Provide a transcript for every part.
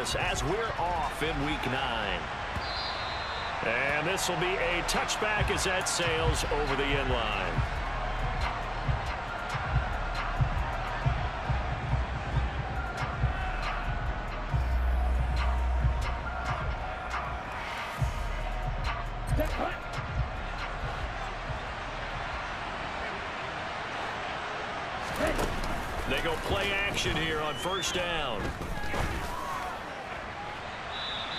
us as we're off in Week 9. And this will be a touchback as that sails over the end line. They go play action here on first down.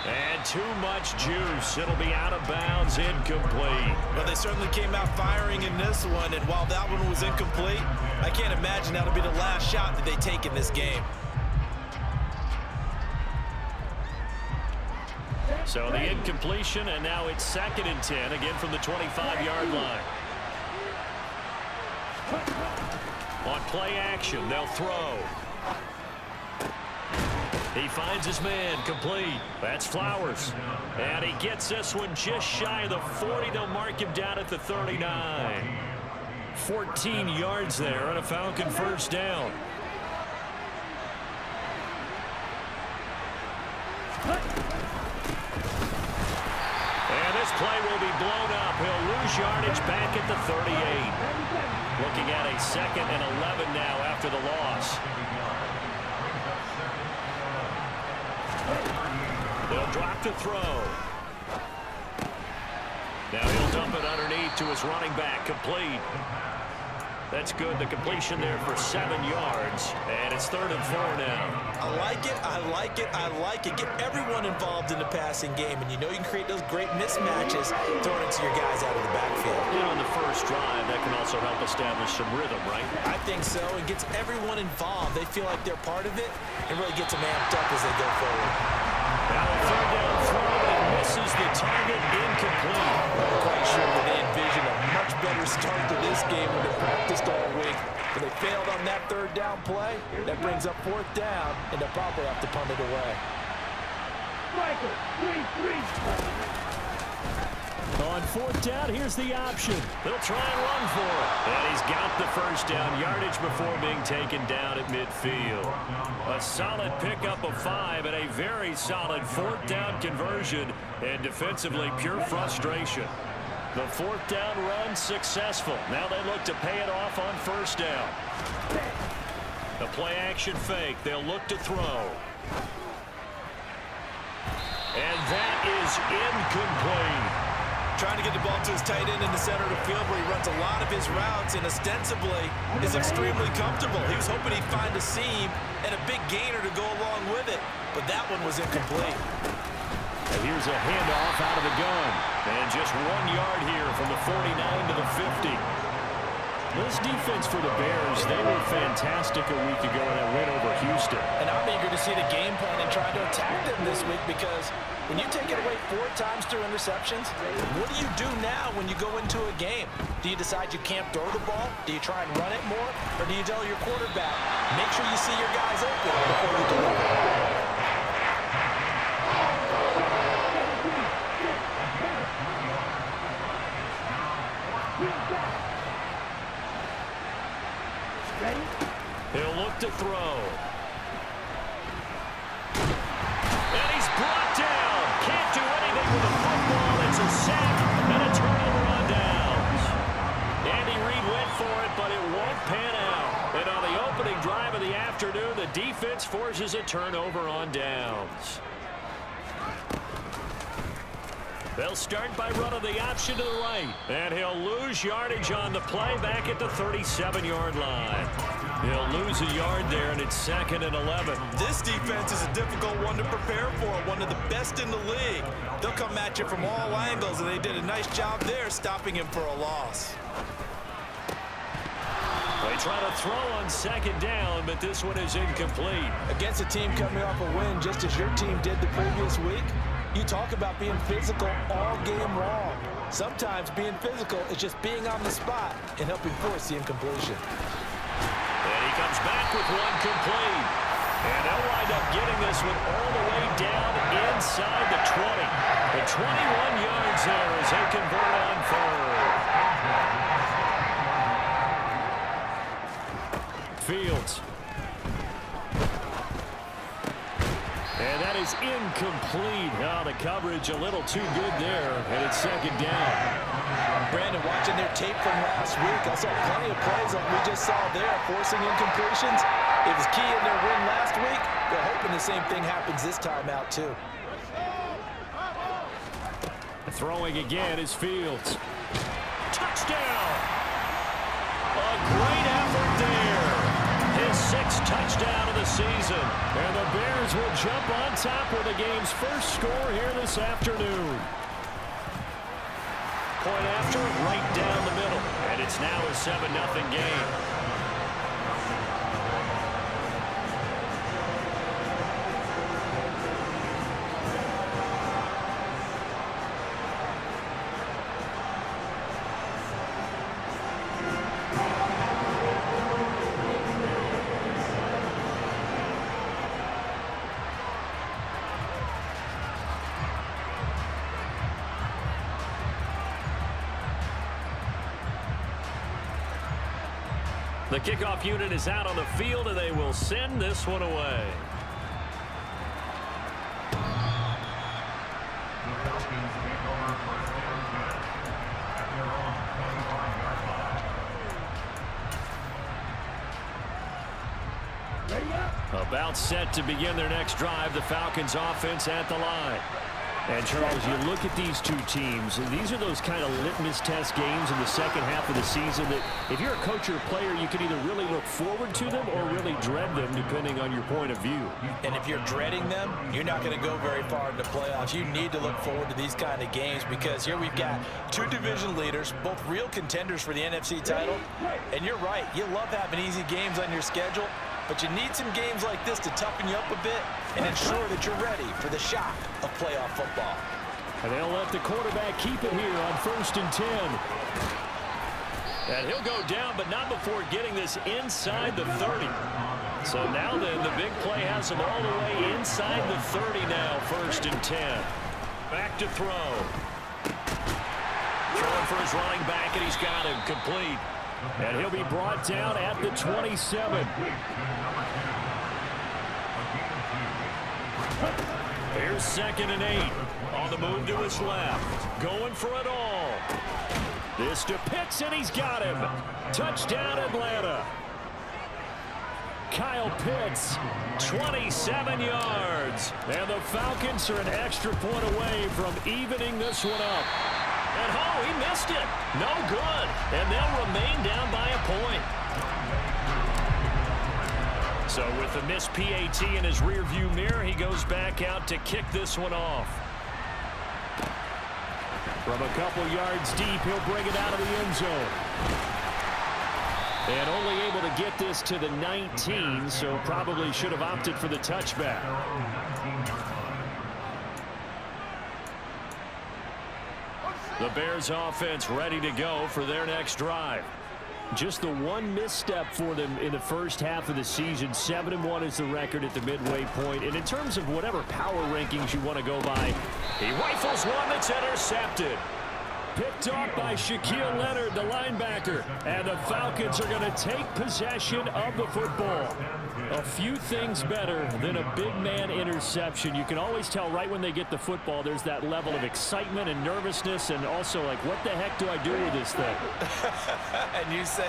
And too much juice. It'll be out of bounds, incomplete. Well, they certainly came out firing in this one, and while that one was incomplete, I can't imagine that'll be the last shot that they take in this game. So the incompletion, and now it's 2nd and 10, again from the 25-yard line. On play action, they'll throw. He finds his man, complete. That's Flowers. And he gets this one just shy of the 40. They'll mark him down at the 39. 14 yards there on a Falcon first down. And this play will be blown up. He'll lose yardage back at the 38. Looking at a 2nd and 11 now after the loss. They'll drop to throw. Now he'll dump it underneath to his running back, complete. That's good. The completion there for 7 yards. And it's 3rd and 4 now. I like it. I like it. I like it. Get everyone involved in the passing game. And you know you can create those great mismatches throwing it to your guys out of the backfield. You know, on the first drive, that can also help establish some rhythm, right? I think so. It gets everyone involved. They feel like they're part of it and really gets them amped up as they go forward. Now a 3rd down throw, but it misses the target, incomplete. I'm quite sure that they envisioned a much better start to this game when they practiced all week. But they failed on that 3rd down play. That brings up 4th down, and they'll probably have to punt it away. On 4th down, here's the option. They'll try and run for it. And he's got the first down yardage before being taken down at midfield. A solid pickup of 5 and a very solid 4th down conversion. And defensively, pure frustration. The 4th down run successful. Now they look to pay it off on first down. The play action fake. They'll look to throw. And that is incomplete. Trying to get the ball to his tight end in the center of the field where he runs a lot of his routes and ostensibly is extremely comfortable. He was hoping he'd find a seam and a big gainer to go along with it, but that one was incomplete. And here's a handoff out of the gun. And just 1 yard here from the 49 to the 50. This defense for the Bears, they were fantastic a week ago in that win over Houston. And I'm eager to see the game plan and try to attack them this week because when you take it away 4 times through interceptions, what do you do now when you go into a game? Do you decide you can't throw the ball? Do you try and run it more? Or do you tell your quarterback, make sure you see your guys open before you deliver? He'll look to throw. And he's brought down. Can't do anything with the football. It's a sack and a turnover on downs. Andy Reid went for it, but it won't pan out. And on the opening drive of the afternoon, the defense forces a turnover on downs. They'll start by running the option to the right. And he'll lose yardage on the play back at the 37-yard line. He'll lose a yard there, and it's 2nd and 11. This defense is a difficult one to prepare for, one of the best in the league. They'll come at you from all angles, and they did a nice job there stopping him for a loss. They try to throw on 2nd down, but this one is incomplete. Against a team coming off a win just as your team did the previous week, you talk about being physical all game long. Sometimes being physical is just being on the spot and helping force the incompletion. And he comes back with one complete. And they'll wind up getting this one all the way down inside the 20. The 21 yards there as they convert on 3rd. Fields. And that is is incomplete. Oh, the coverage a little too good there, and it's second down. Brandon, watching their tape from last week, I saw plenty of plays like we just saw there, forcing incompletions. It was key in their win last week. They're hoping the same thing happens this time out, too. Throwing again is Fields. Touchdown! A great effort there. His 6th touchdown of the season. And the Bears will jump on top with the game's first score here this afternoon. Point after, right down the middle. And it's now a 7-0 game. The kickoff unit is out on the field, and they will send this one away. About set to begin their next drive, the Falcons offense at the line. And, Charles, you look at these two teams, and these are those kind of litmus test games in the second half of the season that if you're a coach or a player, you can either really look forward to them or really dread them, depending on your point of view. And if you're dreading them, you're not going to go very far in the playoffs. You need to look forward to these kind of games because here we've got two division leaders, both real contenders for the NFC title. And you're right, you love having easy games on your schedule, but you need some games like this to toughen you up a bit and ensure that you're ready for the shock of playoff football. And they'll let the quarterback keep it here on 1st and 10. And he'll go down, but not before getting this inside the 30. So now then, the big play has him all the way inside the 30 now, 1st and 10. Back to throw. Throwing for his running back, and he's got him complete. And he'll be brought down at the 27. Here's 2nd and 8. On the move to his left. Going for it all. This to Pitts, and he's got him. Touchdown, Atlanta. Kyle Pitts, 27 yards. And the Falcons are an extra point away from evening this one up. And oh, he missed it. No good. And they'll remain down by a point. So with the missed PAT in his rearview mirror, he goes back out to kick this one off. From a couple yards deep, he'll bring it out of the end zone. And only able to get this to the 19, so probably should have opted for the touchback. The Bears offense ready to go for their next drive. Just the one misstep for them in the first half of the season. 7-1 is the record at the midway point. And in terms of whatever power rankings you want to go by, he rifles one that's intercepted. Picked off by Shaquille Leonard, the linebacker. And the Falcons are going to take possession of the football. A few things better than a big man interception. You can always tell right when they get the football, there's that level of excitement and nervousness, and also like, what the heck do I do with this thing? And you say,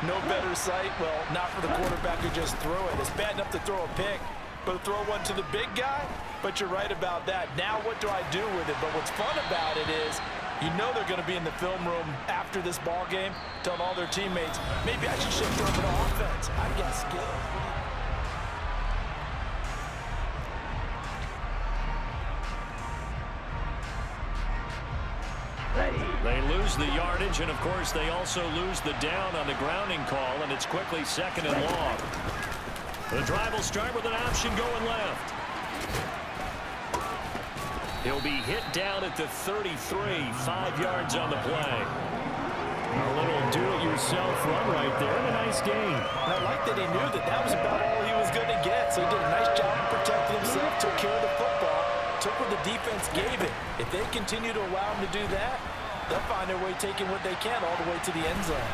no better sight? Well, not for the quarterback who just threw it. It's bad enough to throw a pick, but to throw one to the big guy? But you're right about that. Now what do I do with it? But what's fun about it is, you know they're going to be in the film room after this ball game, telling all their teammates, maybe I should shift over to offense. I've got skill. They lose the yardage, and of course they also lose the down on the grounding call, and it's quickly 2nd and long. The drive will start with an option going left. He'll be hit down at the 33, 5 yards on the play. A little do-it-yourself run right there, and a nice gain. And I like that he knew that that was about all he was going to get, so he did a nice job of protecting himself, took care of the football, took what the defense gave it. If they continue to allow him to do that, they'll find their way taking what they can all the way to the end zone.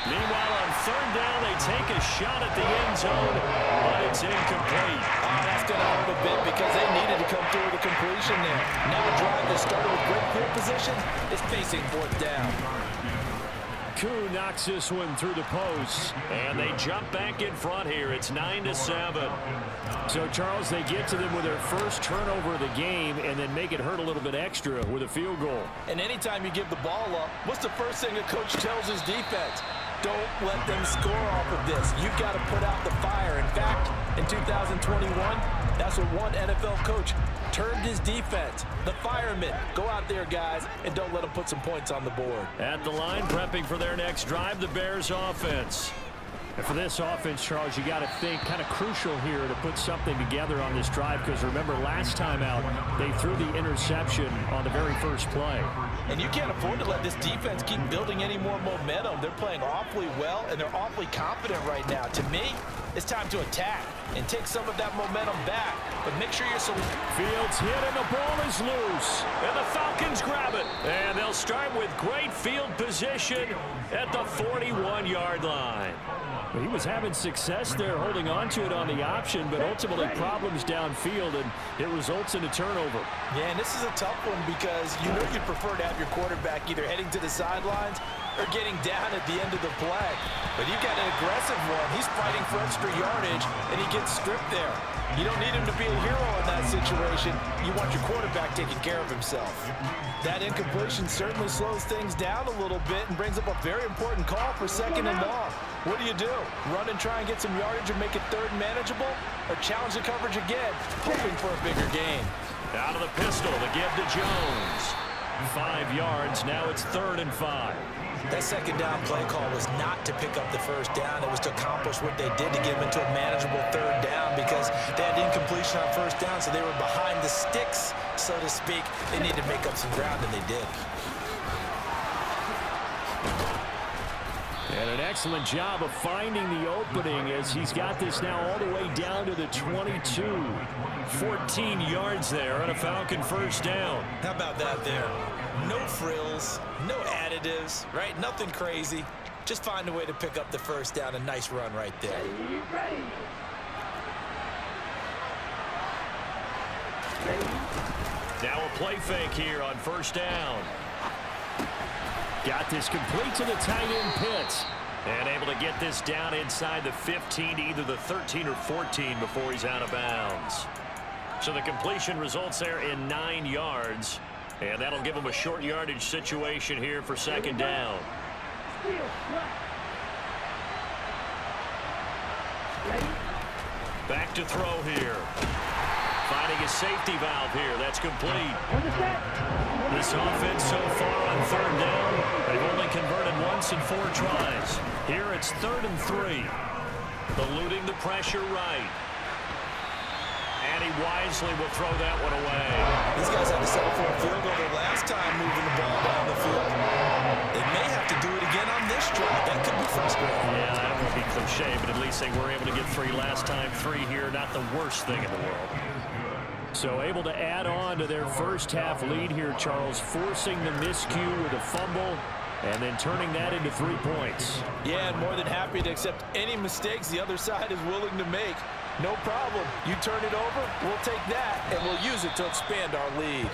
Meanwhile, on 3rd down, they take a shot at the end zone, but it's incomplete. Oh, that's going to hurt a bit because they needed come through with a completion there. Now a drive that started with great field position is facing fourth down. Koo knocks this one through the post, and they jump back in front here. It's 9-7. So, Charles, they get to them with their first turnover of the game and then make it hurt a little bit extra with a field goal. And anytime you give the ball up, what's the first thing a coach tells his defense? Don't let them score off of this. You've got to put out the fire. In fact, in 2021, that's what one NFL coach termed his defense. The firemen. Go out there, guys, and don't let them put some points on the board. At the line, prepping for their next drive, the Bears offense. And for this offense, Charles, you got to think kind of crucial here to put something together on this drive, because remember, last time out, they threw the interception on the very first play. And you can't afford to let this defense keep building any more momentum. They're playing awfully well, and they're awfully confident right now. To me, it's time to attack and take some of that momentum back. But make sure you're Fields hit, and the ball is loose. And the Falcons grab it. And they'll start with great field position at the 41-yard line. He was having success there holding on to it on the option, but ultimately problems downfield, and it results in a turnover. Yeah, and this is a tough one because you know you'd prefer to have your quarterback either heading to the sidelines or getting down at the end of the play. But you've got an aggressive one. He's fighting for extra yardage, and he gets stripped there. You don't need him to be a hero in that situation. You want your quarterback taking care of himself. That incompletion certainly slows things down a little bit and brings up a very important call for 2nd and long. What do? Run and try and get some yardage and make it third and manageable? Or challenge the coverage again, hoping for a bigger gain? Out of the pistol to give to Jones. 5 yards, now it's 3rd and 5. That second down play call was not to pick up the first down. It was to accomplish what they did to get them into a manageable 3rd down because they had incompletion on first down, so they were behind the sticks, so to speak. They needed to make up some ground, and they did. And an excellent job of finding the opening as he's got this now all the way down to the 22. 14 yards there on a Falcon first down. How about that there? No frills, no additives, right? Nothing crazy. Just find a way to pick up the first down. A nice run right there. Now a play fake here on first down. Got this complete to the tight end Pitts. And able to get this down inside the 15, either the 13 or 14 before he's out of bounds. So the completion results there in 9 yards. And that'll give him a short yardage situation here for 2nd down. Back to throw here. Finding a safety valve here. That's complete. This offense so far on 3rd down, they've only converted once in 4 tries. Here it's 3rd and 3. Eluding the pressure right. And he wisely will throw that one away. These guys had to settle for a field goal their last time moving the ball down the field. They may have to do it again on this drive. That could be frustrating. Yeah, I don't want to be cliche, but at least they were able to get 3 last time. 3 here, not the worst thing in the world. So able to add on to their first half lead here, Charles, forcing the miscue with a fumble and then turning that into 3 points. Yeah, and more than happy to accept any mistakes the other side is willing to make. No problem. You turn it over, we'll take that, and we'll use it to expand our lead.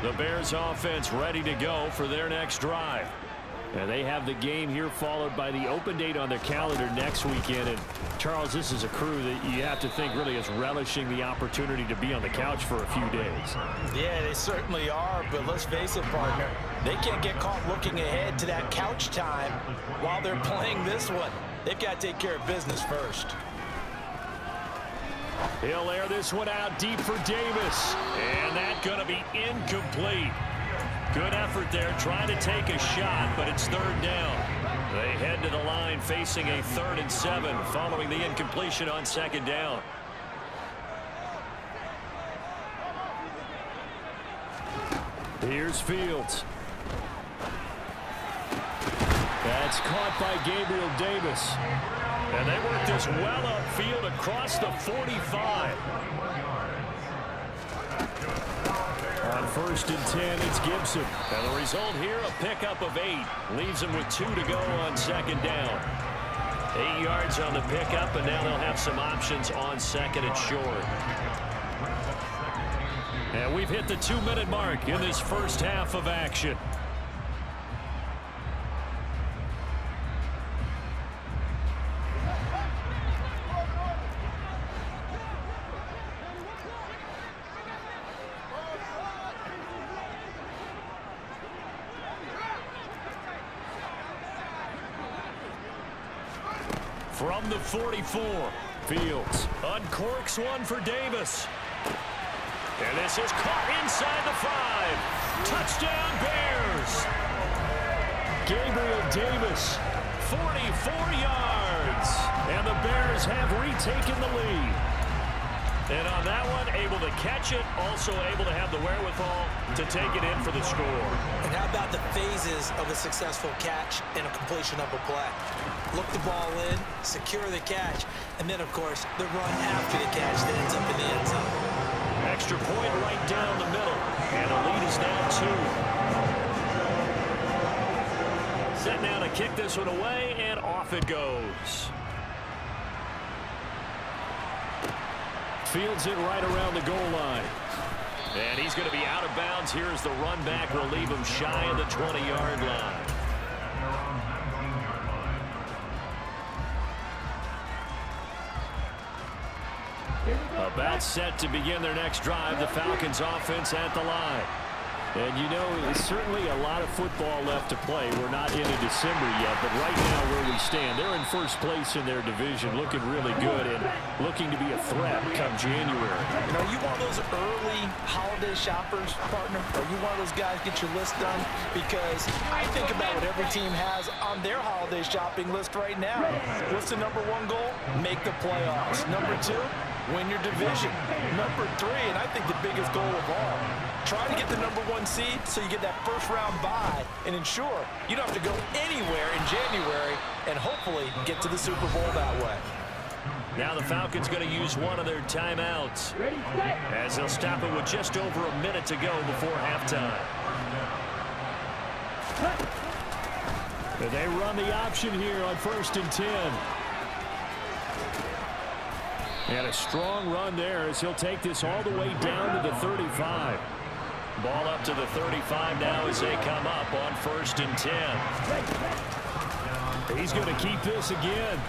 The Bears offense ready to go for their next drive. And they have the game here followed by the open date on their calendar next weekend. And Charles, this is a crew that you have to think really is relishing the opportunity to be on the couch for a few days. Yeah, they certainly are, but let's face it, partner. They can't get caught looking ahead to that couch time while they're playing this one. They've got to take care of business first. He'll air this one out deep for Davis. And that's going to be incomplete. Good effort there, trying to take a shot, but it's 3rd down. They head to the line facing a 3rd and 7 following the incompletion on 2nd down. Here's Fields. That's caught by Gabriel Davis. And they work this well upfield across the 45. On 1st and 10, it's Gibson. And the result here, a pickup of 8. Leaves him with 2 to go on 2nd down. 8 yards on the pickup, and now they'll have some options on 2nd and short. And we've hit the 2-minute mark in this first half of action. From the 44, Fields uncorks one for Davis. And this is caught inside the 5. Touchdown, Bears. Gabriel Davis, 44 yards. And the Bears have retaken the lead. And on that one, able to catch it, also able to have the wherewithal to take it in for the score. And how about the phases of a successful catch and a completion of a play? Look the ball in, secure the catch, and then, of course, the run after the catch that ends up in the end zone. Extra point right down the middle, and the lead is now 2. Set now to kick this one away, and off it goes. Fields it right around the goal line. And he's going to be out of bounds. Here's the run back. Will leave him shy of the 20-yard line. About set to begin their next drive. The Falcons offense at the line. And you know, there's certainly a lot of football left to play. We're not into December yet, but right now where we stand, they're in first place in their division, looking really good and looking to be a threat come January. You know, you one of those early holiday shoppers, partner? Are you one of those guys get your list done? Because I think about what every team has on their holiday shopping list right now. What's the #1 goal? Make the playoffs. #2, win your division. #3, and I think the biggest goal of all, try to get the #1 seed so you get that first-round bye and ensure you don't have to go anywhere in January and hopefully get to the Super Bowl that way. Now the Falcons going to use one of their timeouts as they'll stop it with just over a minute to go before halftime. They run the option here on 1st and 10. And a strong run there as he'll take this all the way down to the 35. Ball up to the 35 now as they come up on 1st and 10. He's going to keep this again.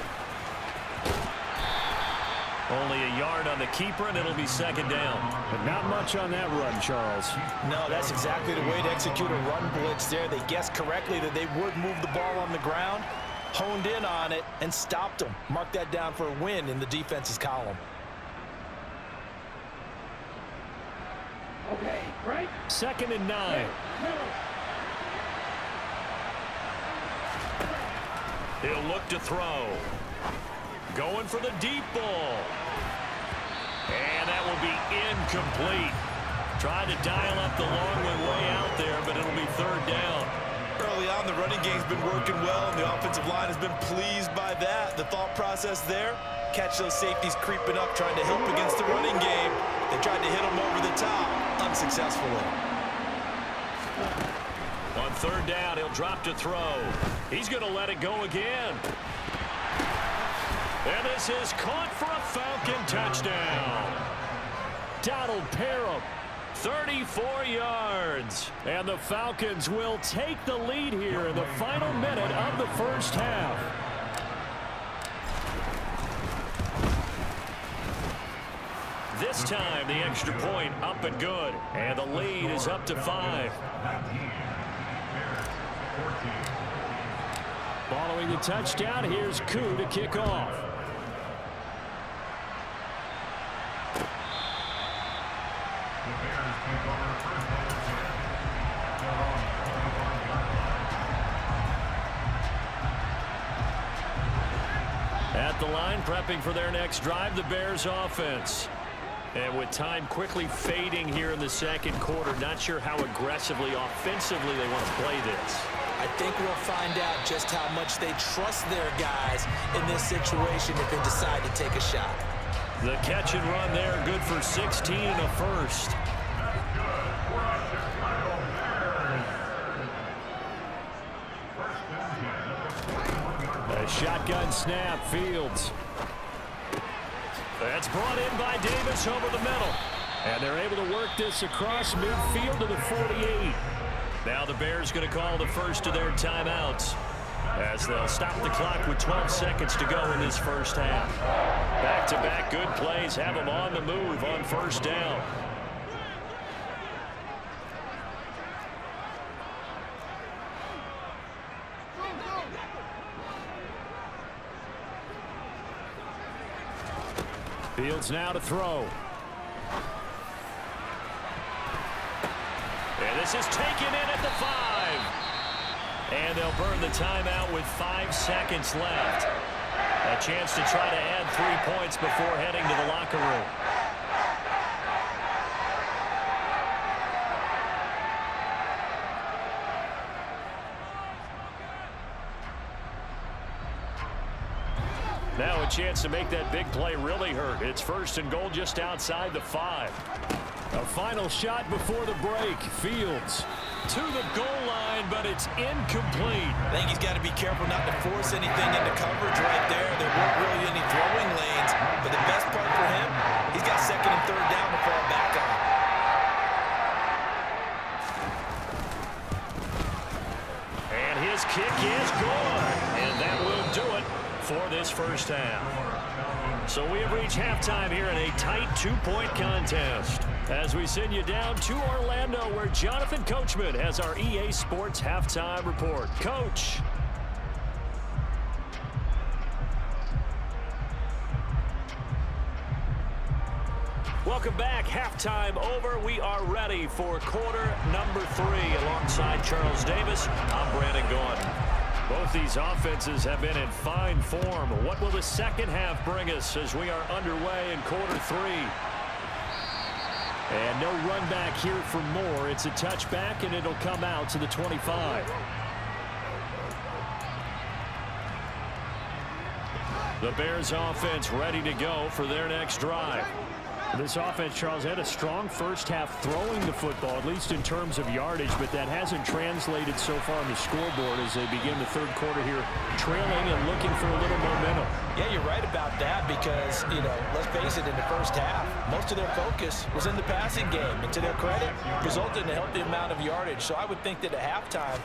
Only a yard on the keeper, and it'll be 2nd down. But not much on that run, Charles. No, that's exactly the way to execute a run blitz there. They guessed correctly that they would move the ball on the ground, honed in on it, and stopped them. Mark that down for a win in the defense's column. Okay, right. 2nd and 9. He'll look to throw. Going for the deep ball. And that will be incomplete. Tried to dial up the long one way out there, but it'll be 3rd down. Early on, the running game's been working well, and the offensive line has been pleased by that. The thought process there, catch those safeties creeping up, trying to help against the running game. They tried to hit them over the top, unsuccessfully. On 3rd down, he'll drop to throw. He's going to let it go again. And this is caught for a Falcon touchdown. Donald Parham, 34 yards. And the Falcons will take the lead here in the final minute of the first half. This time, the extra point up and good. And the lead is up to 5. Following the touchdown, here's Koo to kick off. At the line, prepping for their next drive, the Bears offense. And with time quickly fading here in the 2nd quarter, not sure how aggressively, offensively they want to play this. I think we'll find out just how much they trust their guys in this situation if they decide to take a shot. The catch and run there, good for 16 and a first. A shotgun snap, Fields. That's brought in by Davis over the middle. And they're able to work this across midfield to the 48. Now the Bears going to call the first of their timeouts as they'll stop the clock with 12 seconds to go in this first half. Back-to-back good plays have them on the move on first down. Fields now to throw. And this is taken in at the 5. And they'll burn the timeout with 5 seconds left. A chance to try to add 3 points before heading to the locker room. Now a chance to make that big play really hurt. It's first and goal just outside the 5. A final shot before the break. Fields to the goal line, but it's incomplete. I think he's got to be careful not to force anything into coverage right there. There weren't really any throwing lanes, but the best part for him, he's got second and third down to fall back on. And his kick is good, and that will do it for this first half. So we have reached halftime here in a tight 2-point contest as we send you down to Orlando, where Jonathan Coachman has our EA Sports halftime report. Coach. Welcome back. Halftime over. We are ready for quarter number 3 alongside Charles Davis. I'm Brandon Gordon. Both these offenses have been in fine form. What will the second half bring us as we are underway in quarter 3? And no run back here for more. It's a touchback, and it'll come out to the 25. The Bears offense ready to go for their next drive. This offense, Charles, had a strong first half throwing the football, at least in terms of yardage, but that hasn't translated so far on the scoreboard as they begin the third quarter here, trailing and looking for a little momentum. Yeah, you're right about that because, let's face it, in the first half, most of their focus was in the passing game. And to their credit, resulted in a healthy amount of yardage. So I would think that at halftime,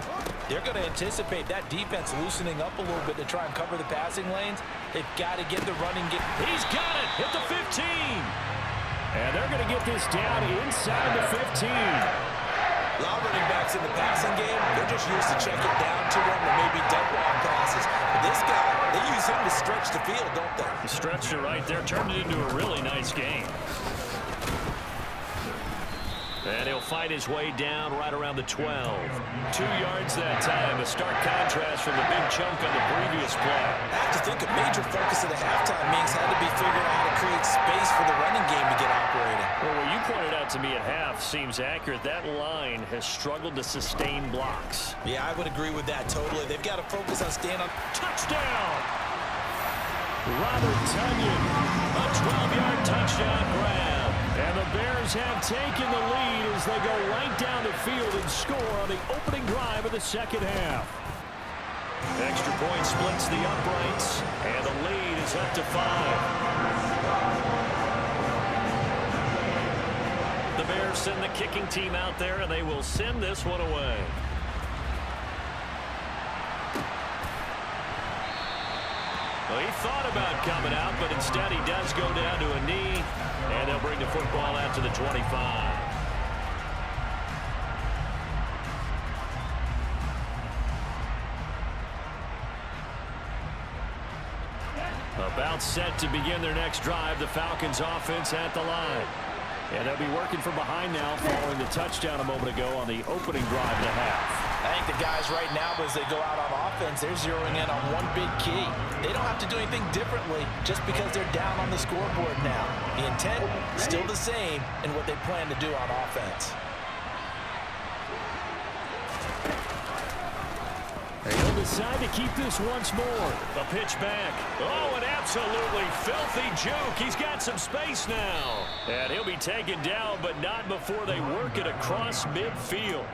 they're going to anticipate that defense loosening up a little bit to try and cover the passing lanes. They've got to get the running game. He's got it at the 15. And they're going to get this down inside the 15. A lot of running backs in the passing game, they're just used to check it down to him or maybe dump off passes. But this guy, they use him to stretch the field, don't they? He stretched it right there, turned it into a really nice game. And he'll fight his way down right around the 12. 2 yards that time, a stark contrast from the big chunk on the previous play. I have to think a major focus of the halftime meetings had to be figuring out how to create space for the running game to get operating. Well, what you pointed out to me at half seems accurate. That line has struggled to sustain blocks. Yeah, I would agree with that totally. They've got to focus on staying on. Touchdown! Robert Tonyan, a 12-yard touchdown grab. And the Bears have taken the lead as they go right down the field and score on the opening drive of the second half. Extra point splits the uprights, and the lead is up to 5. The Bears send the kicking team out there, and they will send this one away. Well, he thought about coming out, but instead he does go down to a knee, and they'll bring the football out to the 25. About set to begin their next drive, the Falcons offense at the line. And they'll be working from behind now following the touchdown a moment ago on the opening drive and a half. I think the guys right now, as they go out on offense, they're zeroing in on one big key. They don't have to do anything differently just because they're down on the scoreboard now. The intent is still the same in what they plan to do on offense. They'll decide to keep this once more. A pitch back. Oh, an absolutely filthy juke. He's got some space now. And he'll be taken down, but not before they work it across midfield.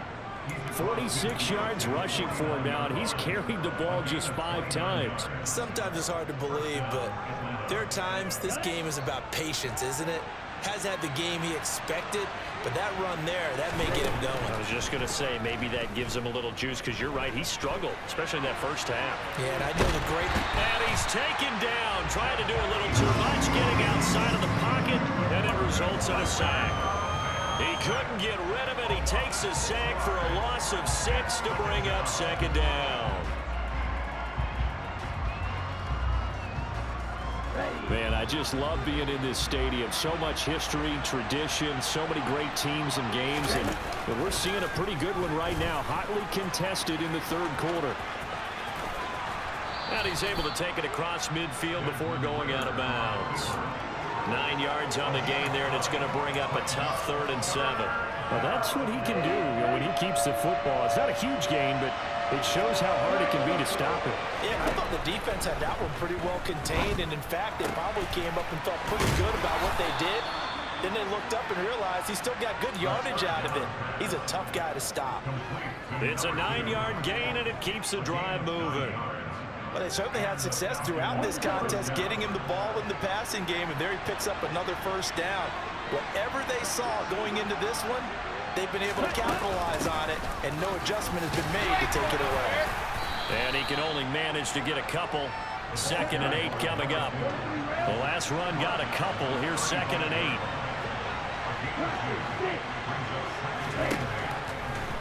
46 yards rushing for him now, and he's carried the ball just 5 times. Sometimes it's hard to believe, but there are times this game is about patience, isn't it? Hasn't had the game he expected, but that run there, that may get him going. I was just going to say, maybe that gives him a little juice, because you're right, he struggled, especially in that first half. Yeah, and I know the great... And he's taken down, trying to do a little too much, getting outside of the pocket, and it results in a sack. He couldn't get rid of it. He takes a sack for a loss of 6 to bring up second down. Man, I just love being in this stadium. So much history, tradition, so many great teams and games, and we're seeing a pretty good one right now, hotly contested in the third quarter. And he's able to take it across midfield before going out of bounds. 9 yards on the gain there, and it's going to bring up a tough 3rd and 7. Well, that's what he can do when he keeps the football. It's not a huge gain, but it shows how hard it can be to stop it. Yeah, I thought the defense had that one pretty well contained, and in fact, they probably came up and felt pretty good about what they did. Then they looked up and realized he still got good yardage out of it. He's a tough guy to stop. It's a 9-yard gain, and it keeps the drive moving. Well, they certainly had success throughout this contest, getting him the ball in the passing game, and there he picks up another first down. Whatever they saw going into this one, they've been able to capitalize on it, and no adjustment has been made to take it away. And he can only manage to get a couple. 2nd and 8 coming up. The last run got a couple. Here's 2nd and 8.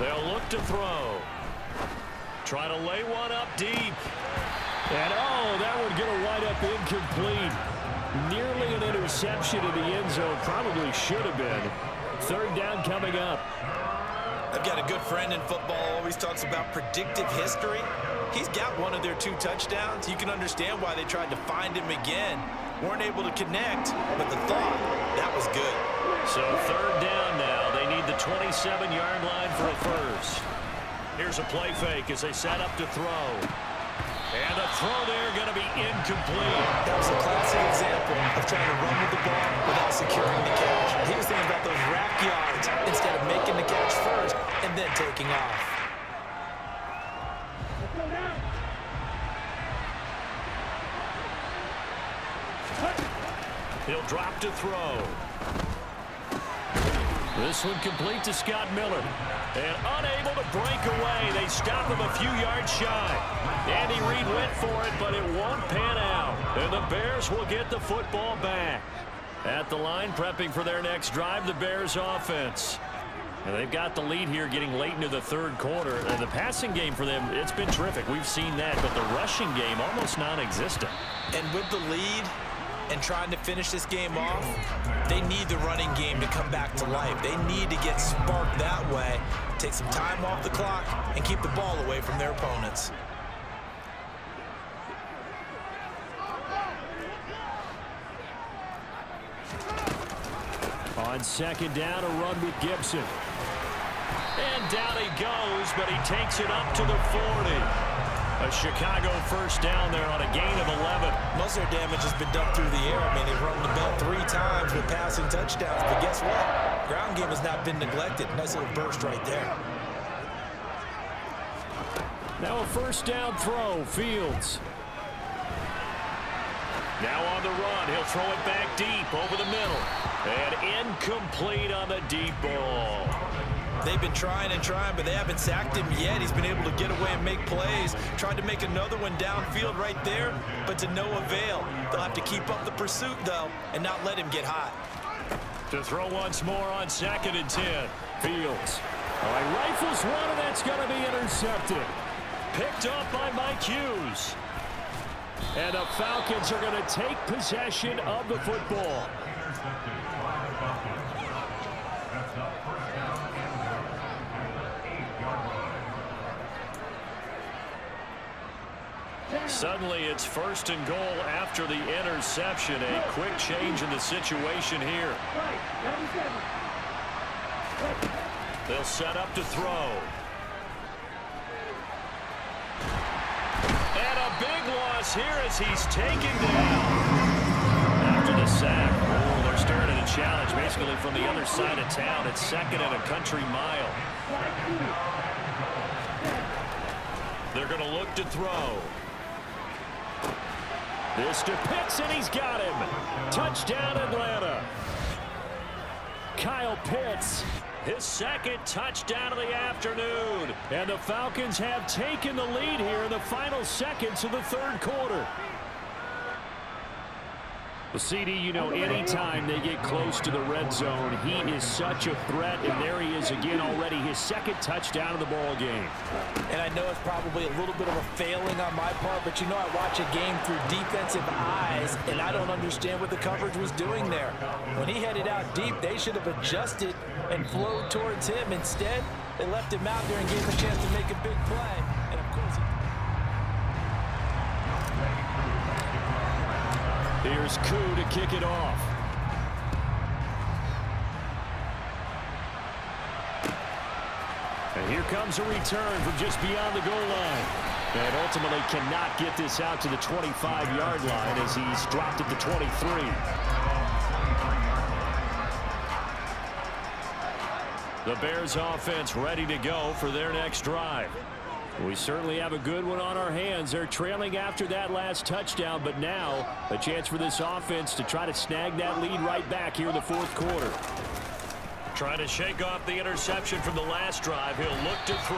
They'll look to throw. Try to lay one up deep. And, oh, that one going to wind up incomplete. Nearly an interception in the end zone. Probably should have been. 3rd down coming up. I've got a good friend in football, always talks about predictive history. He's got one of their 2 touchdowns. You can understand why they tried to find him again. Weren't able to connect, but the thought, that was good. So 3rd down now. They need the 27-yard line for a first. Here's a play fake as they set up to throw. And the throw there going to be incomplete. That was a classic example of trying to run with the ball without securing the catch. He was thinking about those rack yards instead of making the catch first and then taking off. He'll drop to throw. This one complete to Scott Miller. And unable to break away. They stop him a few yards shy. Andy Reid went for it, but it won't pan out. And the Bears will get the football back. At the line, prepping for their next drive, the Bears offense. And they've got the lead here getting late into the 3rd quarter. And the passing game for them, it's been terrific. We've seen that, but the rushing game almost non-existent. And with the lead and trying to finish this game off, they need the running game to come back to life. They need to get sparked that way, take some time off the clock, and keep the ball away from their opponents. On 2nd down, a run with Gibson. And down he goes, but he takes it up to the 40. A Chicago first down there on a gain of 11. Most of their damage has been done through the air. I mean, they've run the ball 3 times with passing touchdowns, but guess what? Ground game has not been neglected. Nice little burst right there. Now a first down throw, Fields. Now on the run, he'll throw it back deep over the middle. And incomplete on the deep ball. They've been trying and trying, but they haven't sacked him yet. He's been able to get away and make plays. Tried to make another one downfield right there, but to no avail. They'll have to keep up the pursuit, though, and not let him get hot. To throw once more on 2nd and 10. Fields. All right, rifles one, and that's going to be intercepted. Picked up by Mike Hughes. And the Falcons are going to take possession of the football. Suddenly it's 1st and goal after the interception. A quick change in the situation here. They'll set up to throw. And a big loss here as he's taken down. After the sack, they're starting to challenge basically from the other side of town. It's 2nd and a country mile. They're going to look to throw. This to Pitts, and he's got him. Touchdown, Atlanta. Kyle Pitts, his second touchdown of the afternoon. And the Falcons have taken the lead here in the final seconds of the third quarter. Well, CD, you know, anytime they get close to the red zone, he is such a threat, and there he is again already, his second touchdown of the ball game. And I know it's probably a little bit of a failing on my part, but you know I watch a game through defensive eyes, and I don't understand what the coverage was doing there. When he headed out deep, they should have adjusted and flowed towards him. Instead, they left him out there and gave him a chance to make a big play. And of course, here's Koo to kick it off. And here comes a return from just beyond the goal line. And ultimately cannot get this out to the 25-yard line as he's dropped at the 23. The Bears offense ready to go for their next drive. We certainly have a good one on our hands. They're trailing after that last touchdown, but now a chance for this offense to try to snag that lead right back here in the fourth quarter. Trying to shake off the interception from the last drive. He'll look to throw.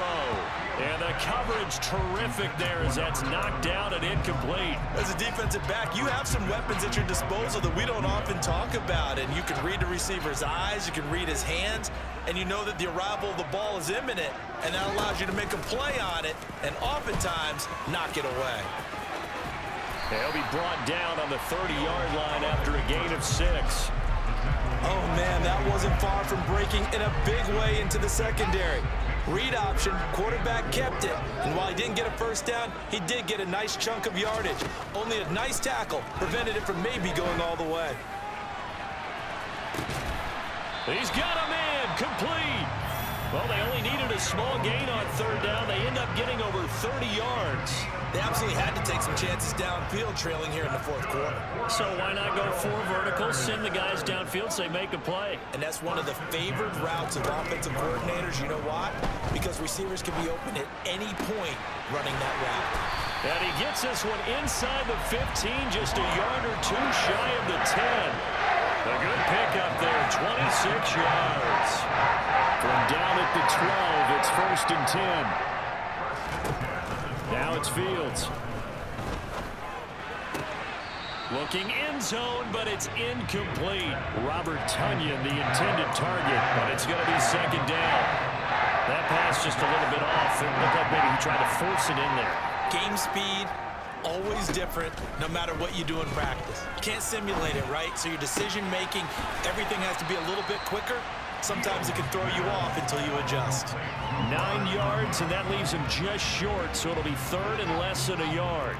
And the coverage terrific there as that's knocked down and incomplete. As a defensive back, you have some weapons at your disposal that we don't often talk about. And you can read the receiver's eyes, you can read his hands, and you know that the arrival of the ball is imminent. And that allows you to make a play on it and oftentimes knock it away. He'll be brought down on the 30-yard line after a gain of 6. Oh, man, that wasn't far from breaking in a big way into the secondary. Read option, quarterback kept it. And while he didn't get a first down, he did get a nice chunk of yardage. Only a nice tackle prevented it from maybe going all the way. He's got him in, complete. Well, they only needed a small gain on third down. They end up getting over 30 yards. They absolutely had to take some chances downfield trailing here in the fourth quarter. So why not go 4 verticals, send the guys downfield, say make a play? And that's one of the favored routes of offensive coordinators. You know why? Because receivers can be open at any point running that route. And he gets this one inside the 15, just a yard or 2 shy of the 10. A good pickup there, 26 yards. From down at the 12, it's 1st and 10. Now it's Fields. Looking end zone, but it's incomplete. Robert Tonyan, the intended target, but it's going to be 2nd down. That pass just a little bit off. It looked like maybe he tried to force it in there. Game speed, always different, no matter what you do in practice. You can't simulate it, right? So your decision-making, everything has to be a little bit quicker. Sometimes it can throw you off until you adjust. 9 yards, and that leaves him just short, so it'll be 3rd and less than a yard.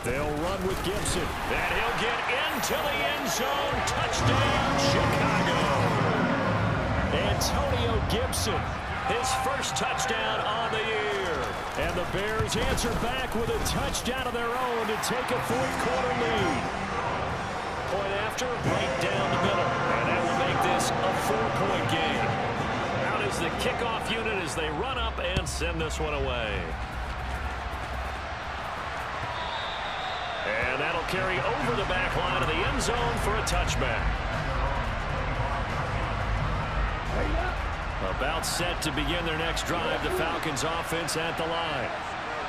They'll run with Gibson, and he'll get into the end zone. Touchdown, Chicago. Antonio Gibson, his first touchdown on the year. And the Bears answer back with a touchdown of their own to take a fourth-quarter lead. Point after, right down the middle. And that will make this a 4-point game. Out is the kickoff unit as they run up and send this one away. And that'll carry over the back line of the end zone for a touchback. About set to begin their next drive, the Falcons offense at the line.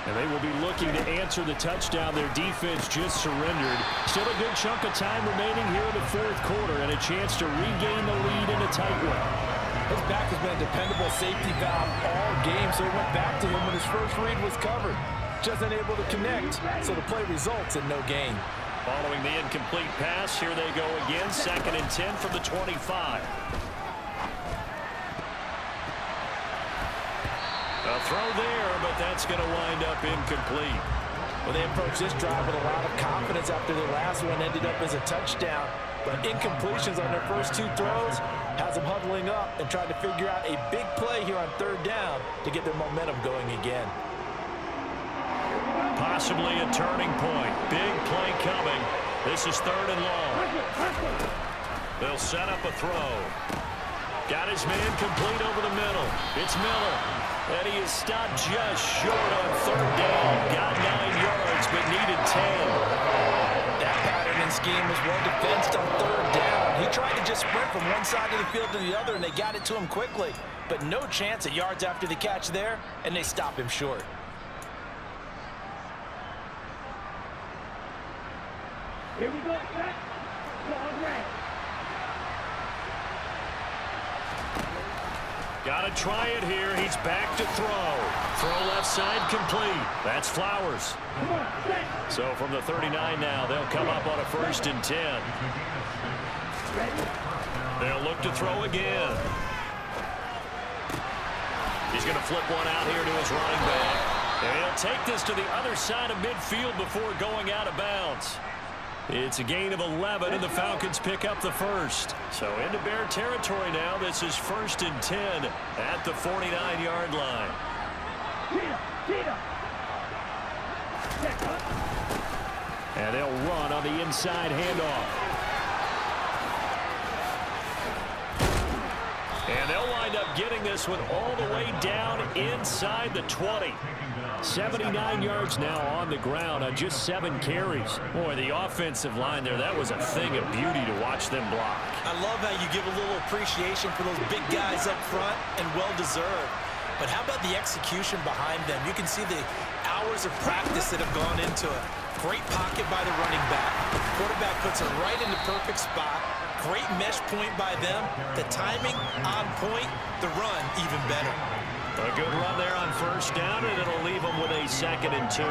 And they will be looking to answer the touchdown their defense just surrendered. Still a good chunk of time remaining here in the fourth quarter and a chance to regain the lead in a tight one. his back has been a dependable safety valve all game, so he went back to him when his first read was covered. Just unable to connect, so the play results in no gain. Following the incomplete pass, here they go again, 2nd and 10 from the 25. A throw there, but that's going to wind up incomplete. Well, they approached this drive with a lot of confidence after their last one ended up as a touchdown. But incompletions on their first 2 throws has them huddling up and trying to figure out a big play here on 3rd down to get their momentum going again. Possibly a turning point. Big play coming. This is 3rd and long. They'll set up a throw. Got his man complete over the middle. It's Miller. And he is stopped just short on third down. Got 9 yards, but needed 10. That pattern and scheme was well defensed on third down. He tried to just sprint from one side of the field to the other, and they got it to him quickly. But no chance at yards after the catch there, and they stop him short. Here we go, set. Long range. Got to try it here. He's back to throw. Throw left side complete. That's Flowers. Come on, set. So from the 39 now, they'll come up on a 1st and 10. Ready? They'll look to throw again. He's going to flip one out here to his running back. And he'll take this to the other side of midfield before going out of bounds. It's a gain of 11, and the Falcons pick up the first. So into Bear territory now. This is 1st and 10 at the 49-yard line. And they'll run on the inside handoff. And they'll wind up getting this one all the way down inside the 20. 79 yards now on the ground on just 7 carries. Boy, the offensive line there, that was a thing of beauty to watch them block. I love how you give a little appreciation for those big guys up front, and well-deserved. But how about the execution behind them? You can see the hours of practice that have gone into it. Great pocket by the running back. Quarterback puts it right in the perfect spot. Great mesh point by them. The timing on point. The run even better. A good run there on 1st down, and it'll leave them with a 2nd and 2.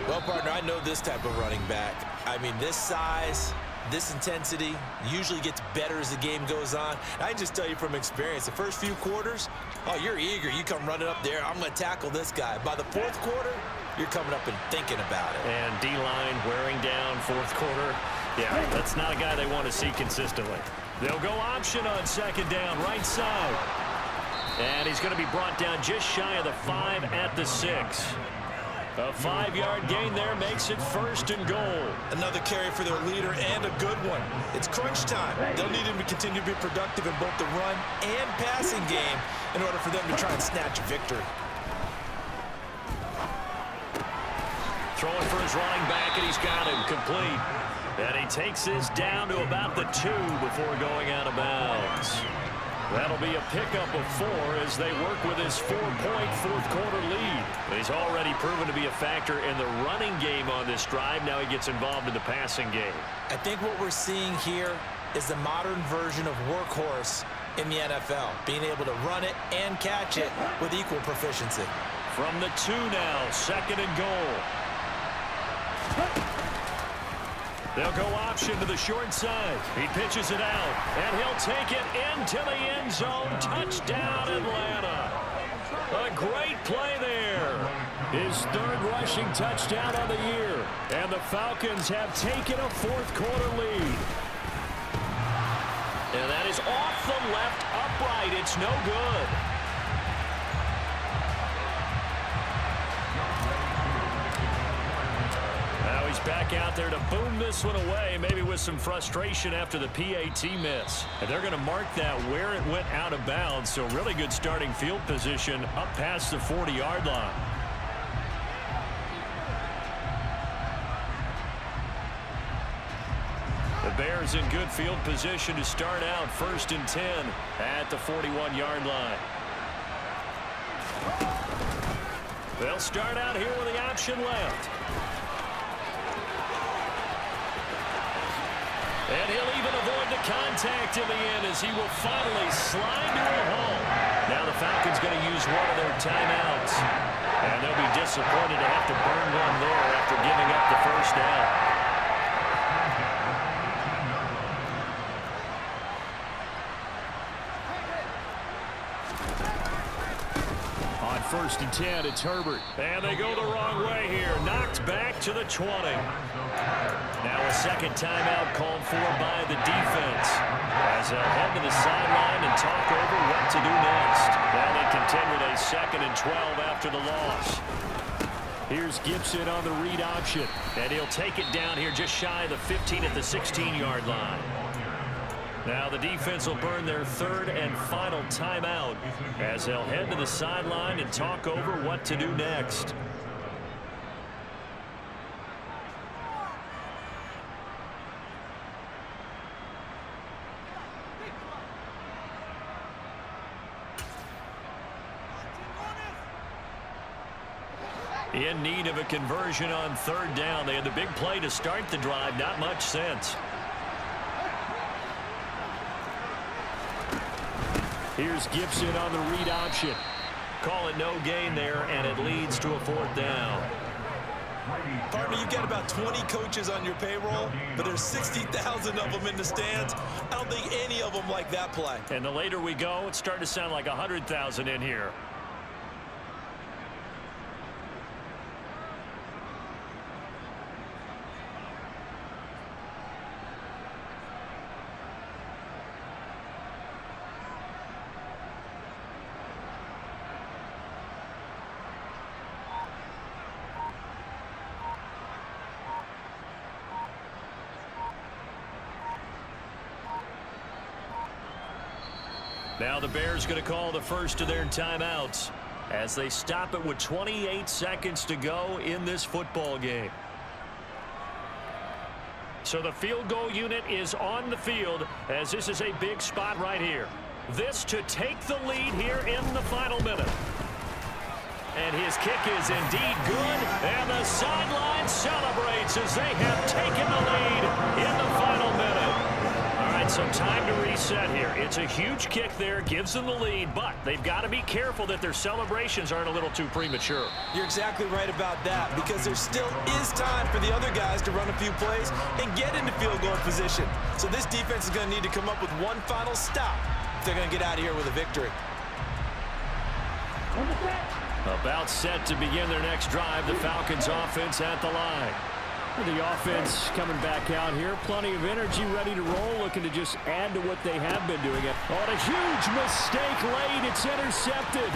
Well, partner, I know this type of running back. I mean, this size, this intensity usually gets better as the game goes on. I can just tell you from experience, the first few quarters, oh, you're eager. You come running up there, I'm going to tackle this guy. By the 4th quarter, you're coming up and thinking about it. And D-line wearing down 4th quarter. Yeah, that's not a guy they want to see consistently. They'll go option on 2nd down, right side. And he's going to be brought down just shy of the 5 at the 6. A 5-yard gain there makes it 1st and goal. Another carry for their leader, and a good one. It's crunch time. They'll need him to continue to be productive in both the run and passing game in order for them to try and snatch a victory. Throwing for his running back, and he's got him complete. And he takes this down to about the 2 before going out of bounds. That'll be a pickup of 4 as they work with his 4-point 4th quarter lead. He's already proven to be a factor in the running game on this drive. Now he gets involved in the passing game. I think what we're seeing here is the modern version of workhorse in the NFL, being able to run it and catch it with equal proficiency. From the 2 now, 2nd and goal. They'll go option to the short side. He pitches it out, and he'll take it into the end zone. Touchdown, Atlanta. A great play there. His 3rd rushing touchdown of the year. And the Falcons have taken a 4th quarter lead. And that is off the left upright. It's no good. He's back out there to boom this one away, maybe with some frustration after the PAT miss. And they're going to mark that where it went out of bounds, so really good starting field position up past the 40-yard line. The Bears in good field position to start out 1st and 10 at the 41-yard line. They'll start out here with the option left. And he'll even avoid the contact in the end as he will finally slide to a home. Now the Falcons going to use one of their timeouts. And they'll be disappointed to have to burn one there after giving up the 1st down. On 1st and 10, it's Herbert. And they go the wrong way here. Knocked back to the 20. Now a 2nd timeout called for by the defense as they'll head to the sideline and talk over what to do next. Now they continue with a 2nd and 12 after the loss. Here's Gibson on the read option, and he'll take it down here just shy of the 15 at the 16-yard line. Now the defense will burn their third and final timeout as they'll head to the sideline and talk over what to do next. In need of a conversion on third down. They had the big play to start the drive. Not much sense. Here's Gibson on the read option. Call it no gain there, and it leads to a fourth down. Partner, you've got about 20 coaches on your payroll, but there's 60,000 of them in the stands. I don't think any of them like that play. And the later we go, it's starting to sound like 100,000 in here. Now the Bears going to call the first of their timeouts as they stop it with 28 seconds to go in this football game. So the field goal unit is on the field as this is a big spot right here. This to take the lead here in the final minute. And his kick is indeed good, and the sideline celebrates as they have taken the lead in the final minute. All right, so time to reset here. It's a huge kick there, gives them the lead, but they've got to be careful that their celebrations aren't a little too premature. You're exactly right about that, because there still is time for the other guys to run a few plays and get into field goal position. So this defense is going to need to come up with one final stop if they're going to get out of here with a victory. About set to begin their next drive, the Falcons offense at the line. The offense coming back out here. Plenty of energy, ready to roll, looking to just add to what they have been doing. Oh, a huge mistake late. It's intercepted.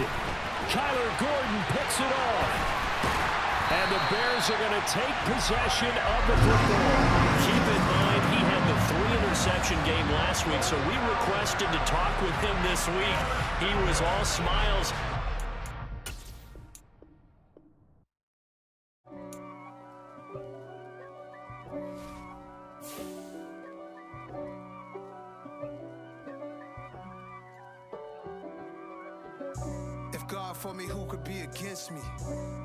Kyler Gordon picks it off. And the Bears are going to take possession of the football. Keep in mind, he had the 3-interception game last week, so we requested to talk with him this week. He was all smiles. If God for me, who could be against me?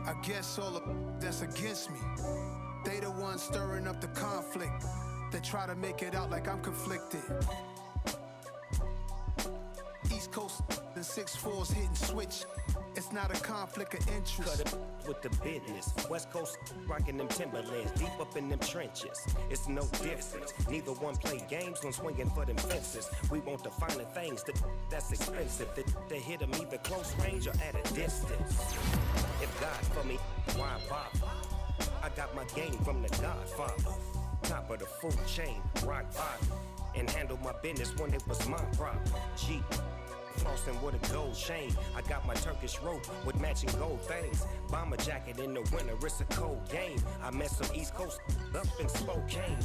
I guess all of that's against me. They the ones stirring up the conflict. They try to make it out like I'm conflicted. East Coast and 6'4's hitting switch. It's not a conflict of interest. Cut it with the business. West Coast rocking them Timberlands, deep up in them trenches. It's no difference. Neither one play games when swinging for them fences. We want the finer things that's expensive. They hit them either close range or at a distance. If God for me, why bother? I got my game from the Godfather. Top of the food chain, rock bottom. And handle my business when it was my problem. G. Flossing with a gold chain. I got my Turkish rope with matching gold things. Bomber jacket in the winter, it's a cold game. I met some East Coast up in Spokane.